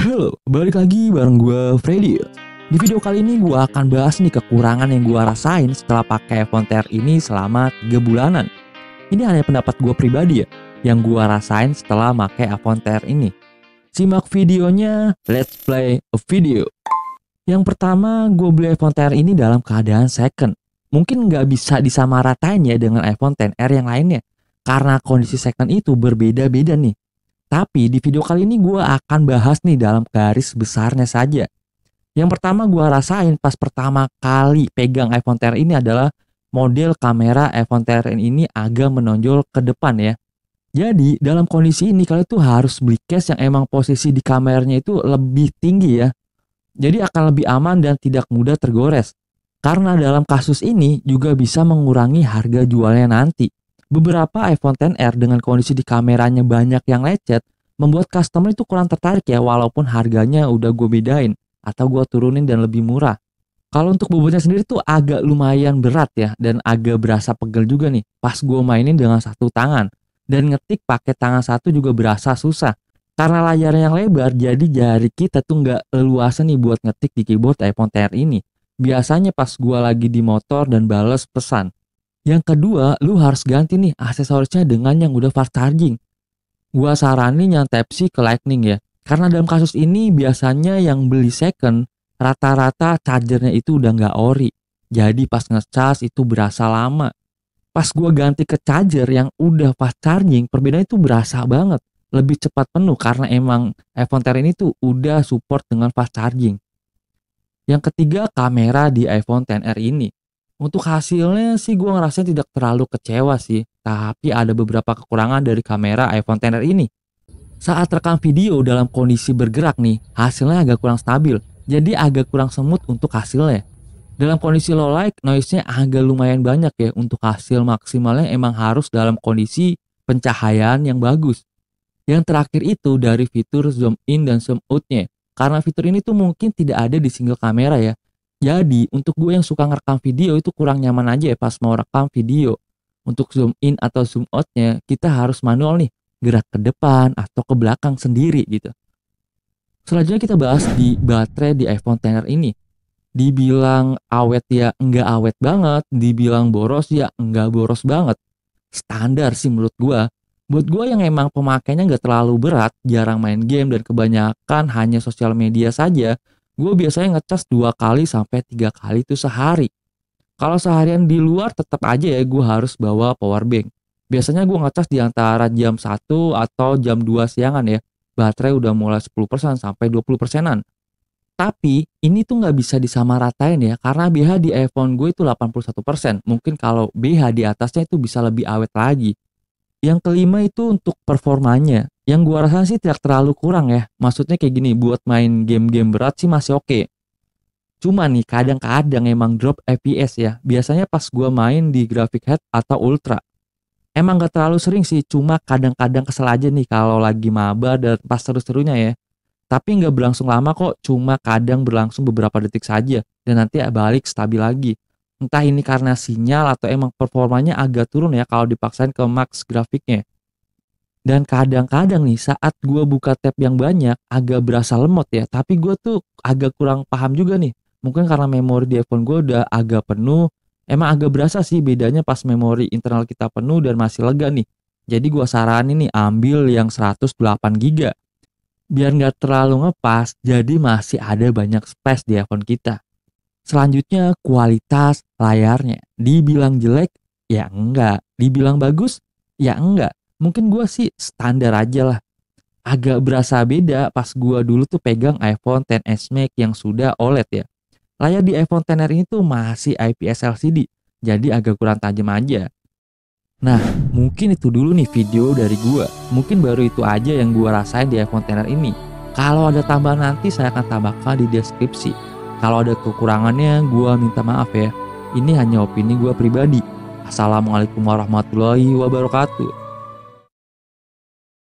Halo, balik lagi bareng gue Freddy. Di video kali ini gue akan bahas nih kekurangan yang gue rasain setelah pakai iPhone XR ini selama 3 bulanan. Ini hanya pendapat gue pribadi ya, yang gue rasain setelah pakai iPhone XR ini. Simak videonya, let's play a video. Yang pertama, gue beli iPhone XR ini dalam keadaan second. Mungkin nggak bisa disamaratain ya dengan iPhone XR yang lainnya, karena kondisi second itu berbeda-beda nih. Tapi di video kali ini gue akan bahas nih dalam garis besarnya saja. Yang pertama gue rasain pas pertama kali pegang iPhone XR ini adalah model kamera iPhone XR ini agak menonjol ke depan ya. Jadi dalam kondisi ini kalian tuh harus beli case yang emang posisi di kameranya itu lebih tinggi ya. Jadi akan lebih aman dan tidak mudah tergores. Karena dalam kasus ini juga bisa mengurangi harga jualnya nanti. Beberapa iPhone XR dengan kondisi di kameranya banyak yang lecet membuat customer itu kurang tertarik ya, walaupun harganya udah gue bedain atau gue turunin dan lebih murah. Kalau untuk bobotnya sendiri tuh agak lumayan berat ya, dan agak berasa pegel juga nih pas gue mainin dengan satu tangan, dan ngetik pakai tangan satu juga berasa susah karena layarnya yang lebar. Jadi jari kita tuh nggak leluasa nih buat ngetik di keyboard iPhone XR ini. Biasanya pas gue lagi di motor dan bales pesan. Yang kedua, lu harus ganti nih aksesorisnya dengan yang udah fast charging. Gua saranin yang Type-C ke Lightning ya. Karena dalam kasus ini biasanya yang beli second, rata-rata chargernya itu udah nggak ori. Jadi pas ngecas itu berasa lama. Pas gua ganti ke charger yang udah fast charging, perbedaannya itu berasa banget. Lebih cepat penuh karena emang iPhone XR ini tuh udah support dengan fast charging. Yang ketiga, kamera di iPhone XR ini. Untuk hasilnya sih gue ngerasa tidak terlalu kecewa sih, tapi ada beberapa kekurangan dari kamera iPhone XR ini. Saat rekam video dalam kondisi bergerak nih, hasilnya agak kurang stabil, jadi agak kurang smooth untuk hasilnya. Dalam kondisi low light, noise-nya agak lumayan banyak ya, untuk hasil maksimalnya emang harus dalam kondisi pencahayaan yang bagus. Yang terakhir itu dari fitur zoom in dan zoom out-nya, karena fitur ini tuh mungkin tidak ada di single kamera ya. Jadi untuk gue yang suka ngerekam video itu kurang nyaman aja ya pas mau rekam video. Untuk zoom in atau zoom outnya kita harus manual nih, gerak ke depan atau ke belakang sendiri gitu. Selanjutnya kita bahas di baterai di iPhone XR ini. Dibilang awet ya enggak awet banget, dibilang boros ya enggak boros banget. Standar sih menurut gue. Buat gue yang emang pemakainya enggak terlalu berat, jarang main game dan kebanyakan hanya sosial media saja, gue biasanya ngecas 2 kali sampai 3 kali itu sehari. Kalau seharian di luar tetap aja ya gue harus bawa power bank. Biasanya gue ngecas di antara jam 1 atau jam 2 siangan ya. Baterai udah mulai 10% sampai 20%-an. Tapi ini tuh nggak bisa disamaratain ya, karena BH di iPhone gue itu 81%. Mungkin kalau BH di atasnya itu bisa lebih awet lagi. Yang kelima itu untuk performanya. Yang gua rasa sih tidak terlalu kurang ya. Maksudnya kayak gini, buat main game-game berat sih masih oke. Cuma nih kadang-kadang emang drop FPS ya. Biasanya pas gua main di graphic head atau ultra. Emang gak terlalu sering sih, cuma kadang-kadang kesel aja nih kalau lagi maba dan pas seru-serunya ya. Tapi nggak berlangsung lama kok, cuma kadang berlangsung beberapa detik saja. Dan nanti balik stabil lagi. Entah ini karena sinyal atau emang performanya agak turun ya kalau dipaksain ke max grafiknya. Dan kadang-kadang nih saat gue buka tab yang banyak agak berasa lemot ya. Tapi gue tuh agak kurang paham juga nih. Mungkin karena memori di iPhone gue udah agak penuh. Emang agak berasa sih bedanya pas memori internal kita penuh dan masih lega nih. Jadi gue saranin nih ambil yang 108 GB. Biar nggak terlalu ngepas, jadi masih ada banyak space di iPhone kita. Selanjutnya kualitas layarnya. Dibilang jelek, ya enggak. Dibilang bagus, ya enggak. Mungkin gue sih standar aja lah. Agak berasa beda pas gue dulu tuh pegang iPhone XS Max yang sudah OLED ya. Layar di iPhone XR ini tuh masih IPS LCD. Jadi agak kurang tajam aja. Nah, mungkin itu dulu nih video dari gue. Mungkin baru itu aja yang gue rasain di iPhone XR ini. Kalau ada tambahan nanti saya akan tambahkan di deskripsi. Kalau ada kekurangannya, gue minta maaf ya. Ini hanya opini gue pribadi. Assalamualaikum warahmatullahi wabarakatuh.